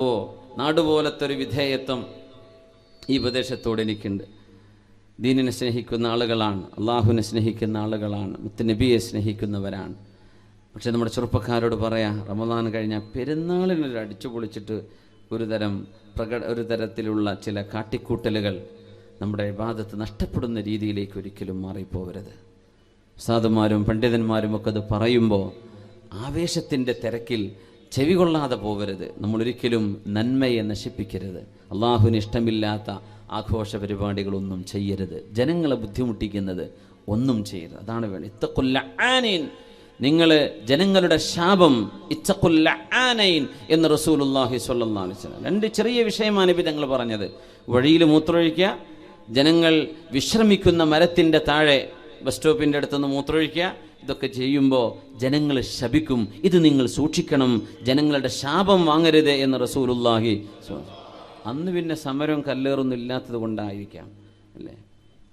നാടുപോലത്തെ ഒരു വിധേയത്വം ഈ ഉപദേശത്തോട് എനിക്കുണ്ട്. ദീനിനെ സ്നേഹിക്കുന്ന ആളുകളാണ്, അള്ളാഹുവിനെ സ്നേഹിക്കുന്ന ആളുകളാണ്, മുത്തുനബിയെ സ്നേഹിക്കുന്നവരാണ്. പക്ഷേ നമ്മുടെ ചെറുപ്പക്കാരോട് പറയാം, റമദാൻ കഴിഞ്ഞാൽ പെരുന്നാളിനൊരു അടിച്ചു പൊളിച്ചിട്ട് ഒരു തരത്തിലുള്ള ചില കാട്ടിക്കൂട്ടലുകൾ നമ്മുടെ ഇബാദത്ത് നഷ്ടപ്പെടുന്ന രീതിയിലേക്ക് ഒരിക്കലും മാറിപ്പോകരുത്. ഉസ്താദുമാരും പണ്ഡിതന്മാരും ഒക്കെ അത് പറയുമ്പോൾ ആവേശത്തിൻ്റെ തിരക്കിൽ ചെവി കൊള്ളാതെ പോകരുത്. നമ്മളൊരിക്കലും നന്മയെ നശിപ്പിക്കരുത്. അള്ളാഹുവിന് ഇഷ്ടമില്ലാത്ത ആഘോഷ പരിപാടികളൊന്നും ചെയ്യരുത്. ജനങ്ങളെ ബുദ്ധിമുട്ടിക്കുന്നത് ഒന്നും ചെയ്യരുത്. അതാണ് വേണം. ഇത്തഖുൽ ലആനീൻ, നിങ്ങൾ ജനങ്ങളുടെ ശാപം ഇത്തഖുൽ ലആനൈൻ എന്ന് റസൂലുള്ളാഹി സ്വല്ലല്ലാഹു അലൈഹി വസല്ലം. രണ്ട് ചെറിയ വിഷയമാണ് നബി തങ്ങൾ പറഞ്ഞത്. വഴിയിൽ മൂത്രമൊഴിക്കുക, ജനങ്ങൾ വിശ്രമിക്കുന്ന മരത്തിൻ്റെ താഴെ ബസ് സ്റ്റോപ്പിൻ്റെ അടുത്തുനിന്ന് മൂത്രമൊഴിക്കുക. ഇതൊക്കെ ചെയ്യുമ്പോൾ ജനങ്ങൾ ശപിക്കും, ഇത് നിങ്ങൾ സൂക്ഷിക്കണം, ജനങ്ങളുടെ ശാപം വാങ്ങരുത് എന്ന് റസൂലുള്ളാഹി. അന്ന് പിന്നെ സമരവും കല്ലേറൊന്നും ഇല്ലാത്തത് കൊണ്ടായിരിക്കാം അല്ലേ?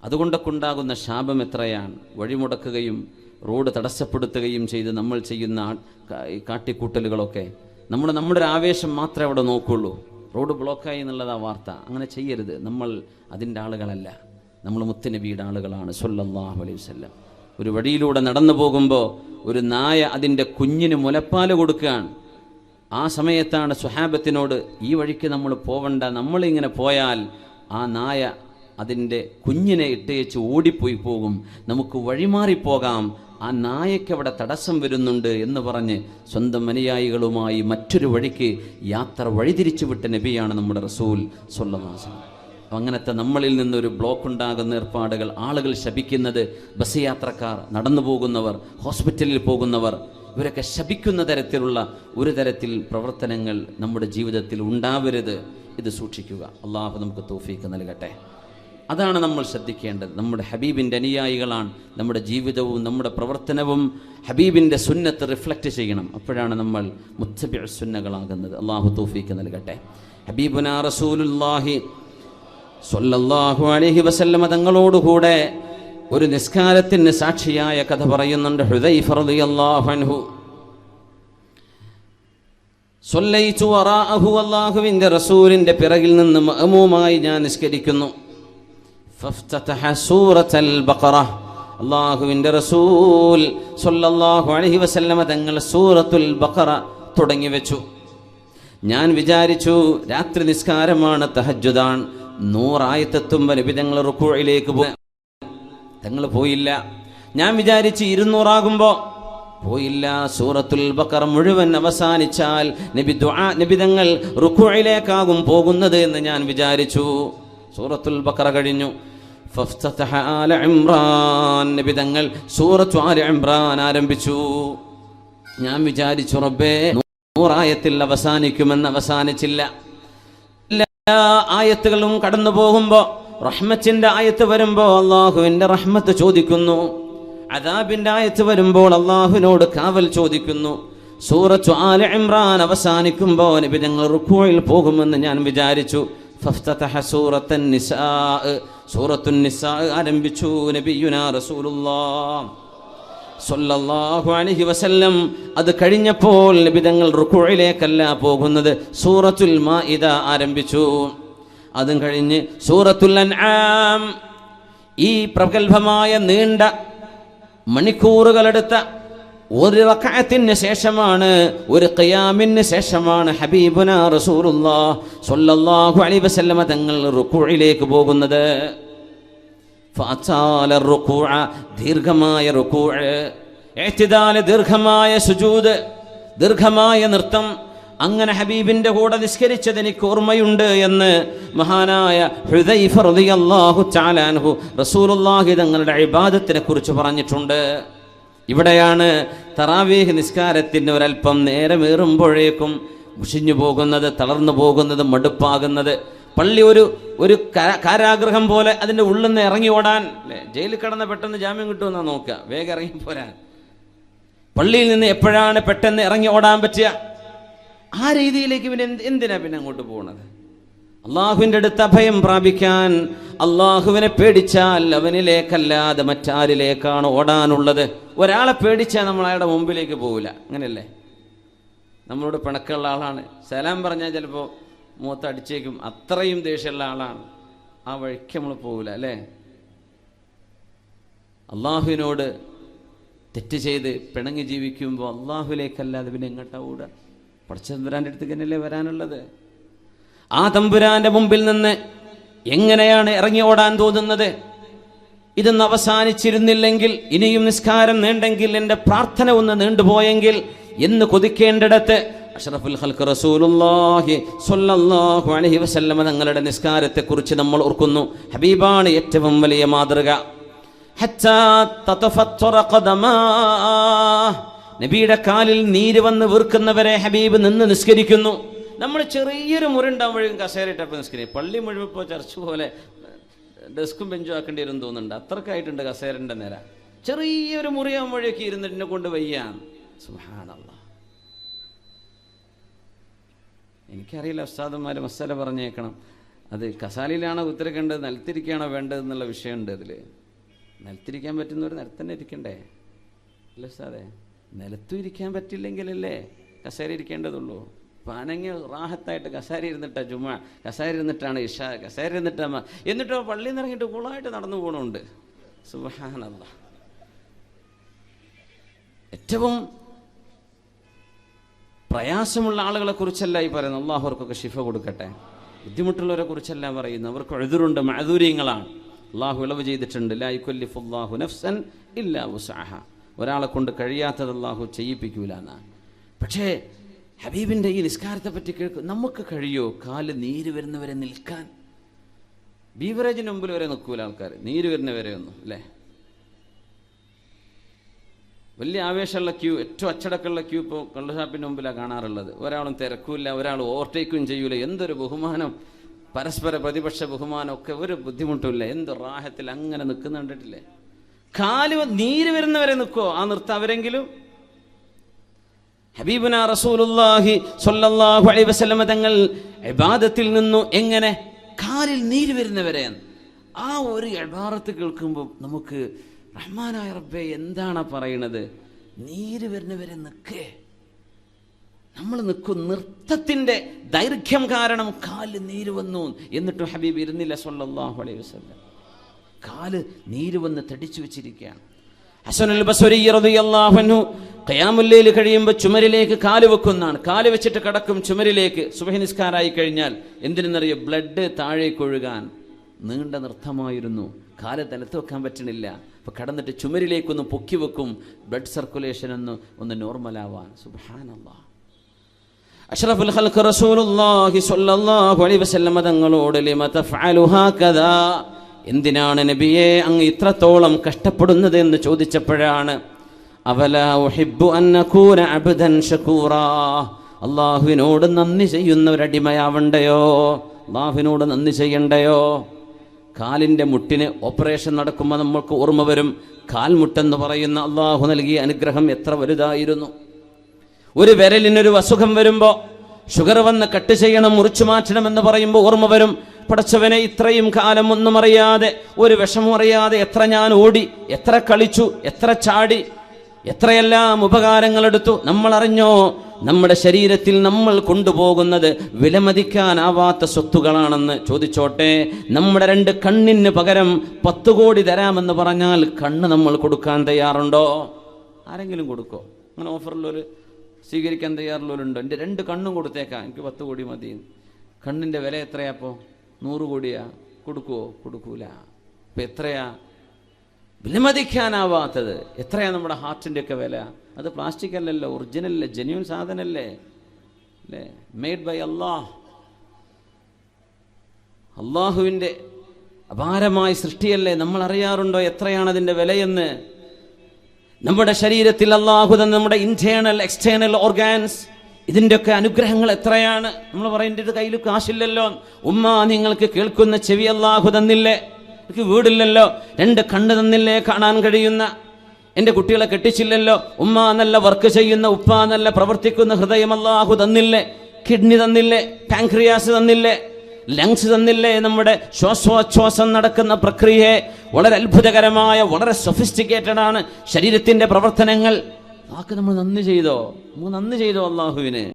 അതുകൊണ്ടൊക്കെ ഉണ്ടാകുന്ന ശാപം എത്രയാണ്. വഴിമുടക്കുകയും റോഡ് തടസ്സപ്പെടുത്തുകയും ചെയ്ത് നമ്മൾ ചെയ്യുന്ന കാട്ടിക്കൂട്ടലുകളൊക്കെ നമ്മുടെ ഒരു ആവേശം മാത്രമേ അവിടെ നോക്കുള്ളൂ. റോഡ് ബ്ലോക്കായി എന്നുള്ളതാ വാർത്ത. അങ്ങനെ ചെയ്യരുത്. നമ്മൾ അതിൻ്റെ ആളുകളല്ല, നമ്മൾ മുത്തുനബിയുടെ ആളുകളാണ് സ്വല്ലല്ലാഹു അലൈഹി വസല്ലം. ഒരു വഴിയിലൂടെ നടന്നു പോകുമ്പോൾ ഒരു നായ അതിൻ്റെ കുഞ്ഞിന് മുലപ്പാൽ കൊടുക്കുകയാണ്. ആ സമയത്താണ് സ്വഹാബത്തിനോട്, ഈ വഴിക്ക് നമ്മൾ പോവണ്ട, നമ്മളിങ്ങനെ പോയാൽ ആ നായ അതിൻ്റെ കുഞ്ഞിനെ ഇട്ടേച്ച് ഓടിപ്പോയി പോകും, നമുക്ക് വഴിമാറിപ്പോകാം, ആ നായയ്ക്ക് അവിടെ തടസ്സം വരുന്നുണ്ട് എന്ന് പറഞ്ഞ് സ്വന്തം അനുയായികളുമായി മറ്റൊരു വഴിക്ക് യാത്ര വഴിതിരിച്ചു വിട്ട നബിയാണ് നമ്മുടെ റസൂൽ സ്വല്ലല്ലാഹു അലൈഹി വസല്ലം. അങ്ങനത്തെ നമ്മളിൽ നിന്നൊരു ബ്ലോക്ക് ഉണ്ടാകുന്ന ഏർപ്പാടുകൾ, ആളുകൾ ശപിക്കുന്നത്, ബസ് യാത്രക്കാർ, നടന്നു പോകുന്നവർ, ഹോസ്പിറ്റലിൽ പോകുന്നവർ, ഇവരൊക്കെ ശപിക്കുന്ന തരത്തിലുള്ള ഒരു തരത്തിൽ പ്രവർത്തനങ്ങൾ നമ്മുടെ ജീവിതത്തിൽ ഉണ്ടാവരുത്. ഇത് സൂക്ഷിക്കുക. അള്ളാഹു നമുക്ക് തൗഫീഖ് നൽകട്ടെ. അതാണ് നമ്മൾ ശ്രദ്ധിക്കേണ്ടത്. നമ്മുടെ ഹബീബിൻ്റെ അനുയായികളാണ്. നമ്മുടെ ജീവിതവും നമ്മുടെ പ്രവർത്തനവും ഹബീബിൻ്റെ സുന്നത്ത് റിഫ്ലക്റ്റ് ചെയ്യണം. അപ്പോഴാണ് നമ്മൾ മുത്തബിഉ സുന്നകളാകുന്നത്. അള്ളാഹു തൗഫീഖ് നൽകട്ടെ. ഹബീബുനാ റസൂലുള്ളാഹി സ്വല്ലല്ലാഹു അലൈഹി വസല്ലമ തങ്ങളോടുകൂടെ ഒരു നിസ്കാരത്തിന് സാക്ഷിയായ കഥ പറയുന്നുണ്ട് ഹുദൈഫ റളിയല്ലാഹു അൻഹു. സ്വല്ലൈതു വറാഅഹു, അല്ലാഹുവിൻ്റെ റസൂലിൻ്റെ പിറകിൽ നിന്ന് മഅമൂമായി ഞാൻ നിസ്കരിക്കുന്നു. ഫഫ്തതഹ സൂറത്തുൽ ബഖറ, അല്ലാഹുവിൻ്റെ റസൂൽ സ്വല്ലല്ലാഹു അലൈഹി വസല്ലമ തങ്ങൾ സൂറത്തുൽ ബഖറ തുടങ്ങി വെച്ചു. ഞാൻ വിചാരിച്ചു രാത്രി നിസ്കാരമാണ്, തഹജ്ജുദാണ്, 100 ആയത്തെത്തുമ്പോൾ നബി തങ്ങൾ റുക്കൂഇലേക്ക് തങ്ങൾ പോയില്ല. ഞാൻ വിചാരിച്ച് 200 ആകുമ്പോൾ പോയില്ല. സൂറത്തുൽ ബഖറ മുഴുവൻ അവസാനിച്ചാൽ നബി തങ്ങൾ റുക്കൂഇലേക്കാകും പോകുന്നത് എന്ന് ഞാൻ വിചാരിച്ചു. സൂറത്തുൽ ബഖറ കഴിഞ്ഞു. ഫഫ്തതഹ ആല ഇംറാൻ, നബി തങ്ങൾ സൂറത്തു ആല ഇംറാൻ ആരംഭിച്ചു. ഞാൻ വിചാരിച്ചു റബ്ബേ 100 ആയത്തിൽ അവസാനിക്കുമെന്ന്. അവസാനിച്ചില്ല. ആയത്തുകളും കടന്നു പോകുമ്പോൾ റഹ്മത്തിന്റെ ആയത്ത് വരുമ്പോൾ അള്ളാഹുവിന്റെ റഹ്മത്ത് ചോദിക്കുന്നു, അദാബിന്റെ ആയത്ത് വരുമ്പോൾ അള്ളാഹുവിനോട് കാവൽ ചോദിക്കുന്നു. സൂറത്തു ആല ഇംറാൻ അവസാനിക്കുമ്പോൾ നബി തങ്ങൾ റുക്കൂഇൽ പോകുമെന്ന് ഞാൻ വിചാരിച്ചു. ഫഫ്തതഹ സൂറത്തുൻ നിസാ, സൂറത്തുൻ നിസാ ആരംഭിച്ചു. നബിയുനാ റസൂലുള്ളാഹ് സ്വല്ലല്ലാഹു അലൈഹി വസല്ലം അത് കഴിഞ്ഞപ്പോൾ നബി തങ്ങൾ റുക്കൂഇലേക്കല്ല പോകുന്നത്, സൂറത്തുൽ മാഇദ ആരംഭിച്ചു. അതും കഴിഞ്ഞ് സൂറത്തുൽ അൻആം. ഈ പ്രഗൽഭമായ നീണ്ട മണിക്കൂറുകളെടുത്ത ഒരു റക്അത്തിന് ശേഷമാണ്, ഒരു ഖിയാമിന് ശേഷമാണ് ഹബീബുനാ റസൂലുള്ളാഹ് സ്വല്ലല്ലാഹു അലൈഹി വസല്ലം തങ്ങൾ റുക്കൂഇലേക്ക് പോകുന്നത്. ഫഅതാല റുക്കൂഅ, ദീർഘമായ റുക്കൂഅ്, ഇഅ്തിദാൽ ദീർഘമായ സുജൂദ്, ദീർഘമായ നൃത്തം. അങ്ങനെ ഹബീബിന്റെ കൂടെ നിസ്കരിച്ചത് എനിക്ക് ഓർമ്മയുണ്ട് എന്ന് മഹാനായ ഹുദൈഫ റളിയല്ലാഹു തആല അൻഹു റസൂലുള്ളാഹി തങ്ങളുടെ ഇബാദത്തിനെ കുറിച്ച് പറഞ്ഞിട്ടുണ്ട്. ഇവിടെയാണ് തറാവീഹ് നിസ്കാരത്തിന് ഒരല്പം നേരമേറുമ്പോഴേക്കും മുഷിഞ്ഞു പോകുന്നത്, തളർന്നു പോകുന്നത്, മടുപ്പാകുന്നത്. പള്ളി ഒരു കാരാഗ്രഹം പോലെ അതിൻ്റെ ഉള്ളിൽ നിന്ന് ഇറങ്ങി ഓടാൻ, ജയിലിൽ കിടന്ന പെട്ടെന്ന് ജാമ്യം കിട്ടുമെന്നാ നോക്കുക, വേഗം ഇറങ്ങി പോരാൻ. പള്ളിയിൽ നിന്ന് എപ്പോഴാണ് പെട്ടെന്ന് ഇറങ്ങി ഓടാൻ പറ്റുക? ആ രീതിയിലേക്ക് പിന്നെ എന്തിനാ പിന്നെ അങ്ങോട്ട് പോകുന്നത്? അള്ളാഹുവിൻ്റെ അടുത്ത് അഭയം പ്രാപിക്കാൻ അള്ളാഹുവിനെ പേടിച്ചാൽ അവനിലേക്കല്ലാതെ മറ്റാരിലേക്കാണ് ഓടാനുള്ളത്? ഒരാളെ പേടിച്ചാൽ നമ്മൾ അയാളുടെ മുമ്പിലേക്ക് പോകില്ല, അങ്ങനെയല്ലേ? നമ്മളോട് പിണക്കമുള്ള ആളാണ്, സലാം പറഞ്ഞാൽ ചിലപ്പോൾ മുഖത്ത് അടിച്ചേക്കും, അത്രയും ദേഷ്യമുള്ള ആളാണ്, ആ വഴിക്ക് നമ്മൾ പോകില്ല അല്ലേ? അള്ളാഹുവിനോട് തെറ്റ് ചെയ്ത് പിണങ്ങി ജീവിക്കുമ്പോൾ അള്ളാഹുലേക്കല്ലാതെ പിന്നെ എങ്ങോട്ടാ ഓടുക? പടച്ച തമ്പുരാൻ്റെ അടുത്തേക്ക് തന്നെയല്ലേ വരാനുള്ളത്. ആ തമ്പുരാൻ്റെ മുമ്പിൽ നിന്ന് എങ്ങനെയാണ് ഇറങ്ങി ഓടാൻ തോന്നുന്നത്? ഇതൊന്ന് അവസാനിച്ചിരുന്നില്ലെങ്കിൽ, ഇനിയും നിസ്കാരം നീണ്ടെങ്കിൽ, എൻ്റെ പ്രാർത്ഥന ഒന്ന് നീണ്ടുപോയെങ്കിൽ എന്ന് കൊതിക്കേണ്ടിടത്ത് അഷ്റഫുൽ ഖൽഖ് റസൂലുള്ളാഹി സ്വല്ലല്ലാഹു അലൈഹി വസല്ലം തങ്ങളുടെ നിസ്കാരത്തെക്കുറിച്ച് നമ്മൾ ഓർക്കുന്നു. ഹബീബാണ് ഏറ്റവും വലിയ മാതൃക. ഹത്താ തതഫത്തറ ഖദമാ, നബിയുടെ കാലിൽ നീര് വന്ന് വീർക്കുന്നവരെ ഹബീബ് നിന്ന് നിസ്കരിക്കുന്നു. നമ്മൾ ചെറിയൊരു മുറിണ്ടാകുമ്പോഴും കസേരയിട്ടപ്പോൾ നിസ്കരിക്കും. പള്ളി മുഴുവൻ ഇപ്പോൾ ചർച്ച പോലെ ഡെസ്കും ബെഞ്ചും ആക്കേണ്ടി വരും തോന്നുന്നുണ്ട്, അത്രക്കായിട്ടുണ്ട് കസേരൻ്റെ നേര. ചെറിയൊരു മുറിയാകുമ്പോഴേക്ക് ഇരുന്നിട്ടിനെ കൊണ്ട് വയ്യാൻ. സുബ്ഹാനല്ലാഹ്. എനിക്കറിയില്ല, ഉസ്താദന്മാർ മസാല പറഞ്ഞേക്കണം, അത് കസാലയിലാണോ കുത്തിരിക്കേണ്ടത് നിലത്തിരിക്കുകയാണോ വേണ്ടത് എന്നുള്ള വിഷയമുണ്ട്. അതിൽ നിലത്തിരിക്കാൻ പറ്റുന്നവർ നിലത്തന്നെ ഇരിക്കണ്ടേ അല്ല ഉസ്താദേ? നിലത്തും ഇരിക്കാൻ പറ്റില്ലെങ്കിലല്ലേ കസേര ഇരിക്കേണ്ടതുള്ളൂ. പാനങ്ങ റാഹത്തായിട്ട് കസേര ഇരുന്നിട്ടാ ജുമ, കസേര ഇരുന്നിട്ടാണ് ഇഷ, കസേര ഇരുന്നിട്ടാ, എന്നിട്ടോ പള്ളിയിൽ നിന്ന് ഇറങ്ങിയിട്ട് കൂളായിട്ട് നടന്നു പോകണമുണ്ട്. സുബ്ഹാനല്ലാഹ്. ഏറ്റവും പ്രയാസമുള്ള ആളുകളെ കുറിച്ചല്ല ഈ പറയുന്നത്. അള്ളാഹു അവർക്കൊക്കെ ശിഫ കൊടുക്കട്ടെ. ബുദ്ധിമുട്ടുള്ളവരെ കുറിച്ചല്ല പറയുന്നത്. അവർക്ക് എഴുതുറുണ്ട്, മഅദൂര്യങ്ങളാണ്. അള്ളാഹു ഇളവ് ചെയ്തിട്ടുണ്ട്. ലാ യുകല്ലിഫുല്ലാഹു നഫ്സൻ ഇല്ലാ വുസ്അഹ. ഒരാളെ കൊണ്ട് കഴിയാത്തത് അള്ളാഹു ചെയ്യിപ്പിക്കൂല എന്നാണ്. പക്ഷേ ഹബീബിൻ്റെ ഈ നിസ്കാരത്തെ പറ്റി കേൾക്കും. നമുക്ക് കഴിയോ കാല് നീര് വരുന്നവരെ നിൽക്കാൻ? ബീവറേജിന് മുമ്പിൽ വരെ നിൽക്കൂല ആൾക്കാർ, നീര് വരുന്നവരെ ഒന്നും അല്ലേ? വലിയ ആവേശമുള്ള ക്യൂ, ഏറ്റവും അച്ചടക്കമുള്ള ക്യൂ ഇപ്പോൾ കള്ളുഷാപ്പിൻ്റെ മുമ്പിലാണ് കാണാറുള്ളത്. ഒരാളും തിരക്കൂല, ഒരാൾ ഓവർടേക്കും ചെയ്യൂല. എന്തൊരു ബഹുമാനം, പരസ്പര പ്രതിപക്ഷ ബഹുമാനം ഒക്കെ, ഒരു ബുദ്ധിമുട്ടില്ല. എന്ത് റാഹത്തിൽ അങ്ങനെ നിൽക്കുന്ന കണ്ടിട്ടില്ലേ? കാല് നീര് വരുന്നവരെ നിൽക്കുമോ? ആ നിർത്താം അവരെങ്കിലും. ഹബീബുന റസൂലുള്ളാഹി സ്വല്ലല്ലാഹു അലൈഹി വസല്ലം തങ്ങൾ ഇബാദത്തിൽ നിന്നു എങ്ങനെ കാലിൽ നീര് വരുന്നവരെ, ആ ഒരു ഇബാറത്ത് കേൾക്കുമ്പോൾ നമുക്ക് റഹ്മാനായ റബ്ബേ എന്താണ് പറയണത്? നീര് വരുന്നവരെ നിൽക്കേ, നമ്മൾ നിൽക്കും. നൃത്തത്തിൻ്റെ ദൈർഘ്യം കാരണം കാല് നീര് വന്നു. എന്നിട്ടും ഹബീബ് ഇരുന്നില്ല സ്വല്ലല്ലാഹു അലൈഹി വസല്ലം. കാല് നീര് വന്ന് തടിച്ചു വെച്ചിരിക്കുകയാണ്. ഹസനുൽ ബസ്രി റളിയല്ലാഹു അൻഹു ഖിയാമുൽ ലൈൽ കഴിയുമ്പോൾ ചുമരിലേക്ക് കാല് വെക്കുന്നതാണ്. കാല് വെച്ചിട്ട് കിടക്കും ചുമരിലേക്ക്. സുബ്ഹി നിസ്കാരമായി കഴിഞ്ഞാൽ എന്തിനെന്നറിയോ? ബ്ലഡ് താഴേക്ക് ഒഴുകാൻ. നീണ്ട നൃത്തമായിരുന്നു. കാല് നിലത്ത് വെക്കാൻ പറ്റണില്ല. അപ്പോൾ കടന്നിട്ട് ചുമരിലേക്കൊന്ന് പൊക്കി വെക്കും, ബ്ലഡ് സർക്കുലേഷൻ ഒന്ന് നോർമലാവാൻ. സുബ്ഹാനല്ലാഹ്. അഷ്റഫുൽ ഖൽഖ് റസൂലുള്ളാഹി സ്വല്ലല്ലാഹു അലൈഹി വസല്ലം തങ്ങളോട് ലിമ തഫഅലു ഹാകദാ, എന്തിനാണ് നബിയെ അങ്ങ് ഇത്രത്തോളം കഷ്ടപ്പെടുന്നത് എന്ന് ചോദിച്ചപ്പോഴാണ് അവലാ ഉഹിബ്ബു അൻ നകൂന അബ്ദൻ ശകൂറാ, അള്ളാഹുവിനോട് നന്ദി ചെയ്യുന്ന ഒരടിമയാവണ്ടയോ? അള്ളാഹുവിനോട് നന്ദി ചെയ്യണ്ടയോ? കാലിൻ്റെ മുട്ടിന് ഓപ്പറേഷൻ നടക്കുമ്പോൾ നമ്മൾക്ക് ഓർമ്മ വരും, കാൽമുട്ടെന്ന് പറയുന്ന അള്ളാഹു നൽകിയ അനുഗ്രഹം എത്ര വലുതായിരുന്നു. ഒരു വിരലിനൊരു അസുഖം വരുമ്പോൾ, ഷുഗർ വന്ന് കട്ട് ചെയ്യണം, മുറിച്ചു മാറ്റണമെന്ന് പറയുമ്പോൾ ഓർമ്മ വരും, പടച്ചവനെ ഇത്രയും കാലം ഒന്നും അറിയാതെ, ഒരു വിഷമം അറിയാതെ എത്ര ഞാൻ ഓടി, എത്ര കളിച്ചു, എത്ര ചാടി, എത്രയെല്ലാം ഉപകാരങ്ങളെടുത്തു. നമ്മൾ അറിഞ്ഞോ? നമ്മുടെ ശരീരത്തിൽ നമ്മൾ കൊണ്ടുപോകുന്നത് വിലമതിക്കാനാവാത്ത സ്വത്തുകളാണെന്ന്. ചോദിച്ചോട്ടെ, നമ്മുടെ 2 കണ്ണിന് പകരം 10 കോടി തരാമെന്ന് പറഞ്ഞാൽ കണ്ണ് നമ്മൾ കൊടുക്കാൻ തയ്യാറുണ്ടോ? ആരെങ്കിലും കൊടുക്കോ? അങ്ങനെ ഓഫറിലൊരു സ്വീകരിക്കാൻ തയ്യാറുള്ളവരുണ്ടോ? എൻ്റെ 2 കണ്ണും കൊടുത്തേക്കാം, എനിക്ക് 10 കോടി മതി. കണ്ണിൻ്റെ വില എത്രയാപ്പോൾ? 100 കോടിയാ? കൊടുക്കുവോ? കൊടുക്കൂല. അപ്പം എത്രയാ വിലമതിക്കാനാവാത്തത്? എത്രയാണ് നമ്മുടെ ഹാർട്ടിൻ്റെയൊക്കെ വില? അത് പ്ലാസ്റ്റിക് അല്ലല്ലോ, ഒറിജിനലല്ലേ, ജെന്യൂൻ സാധനമല്ലേ, അല്ലേ? മെയ്ഡ് ബൈ അള്ളാഹ്. അള്ളാഹുവിൻ്റെ അപാരമായ സൃഷ്ടിയല്ലേ. നമ്മൾ അറിയാറുണ്ടോ എത്രയാണ് അതിൻ്റെ വിലയെന്ന്? നമ്മുടെ ശരീരത്തിൽ അള്ളാഹു തന്ന നമ്മുടെ ഇന്റേണൽ എക്സ്റ്റേണൽ ഓർഗാൻസ്, ഇതിൻ്റെയൊക്കെ അനുഗ്രഹങ്ങൾ എത്രയാണ്? നമ്മൾ പറയേണ്ടത് കയ്യിൽ കാശില്ലല്ലോ. ഉമ്മ, നിങ്ങൾക്ക് കേൾക്കുന്ന ചെവി അള്ളാഹു തന്നില്ലേ? എനിക്ക് വീടില്ലല്ലോ. 2 കണ്ണ് തന്നില്ലേ കാണാൻ കഴിയുന്ന? എൻ്റെ കുട്ടികളെ കെട്ടിച്ചില്ലല്ലോ. ഉമ്മ നല്ല വർക്ക് ചെയ്യുന്ന, ഉപ്പ നല്ല പ്രവർത്തിക്കുന്ന ഹൃദയം അള്ളാഹു തന്നില്ലേ? കിഡ്നി തന്നില്ലേ? പാൻക്രിയാസ് തന്നില്ലേ? ലങ്സ് തന്നില്ലേ? നമ്മുടെ ശ്വാസോച്ഛ്വാസം നടക്കുന്ന പ്രക്രിയയെ വളരെ അത്ഭുതകരമായ, വളരെ സൊഫിസ്റ്റിക്കേറ്റഡ് ആണ് ശരീരത്തിൻ്റെ പ്രവർത്തനങ്ങൾ. നമ്മൾ നന്ദി ചെയ്തോ? നമ്മൾ നന്ദി ചെയ്തോ അള്ളാഹുവിന്?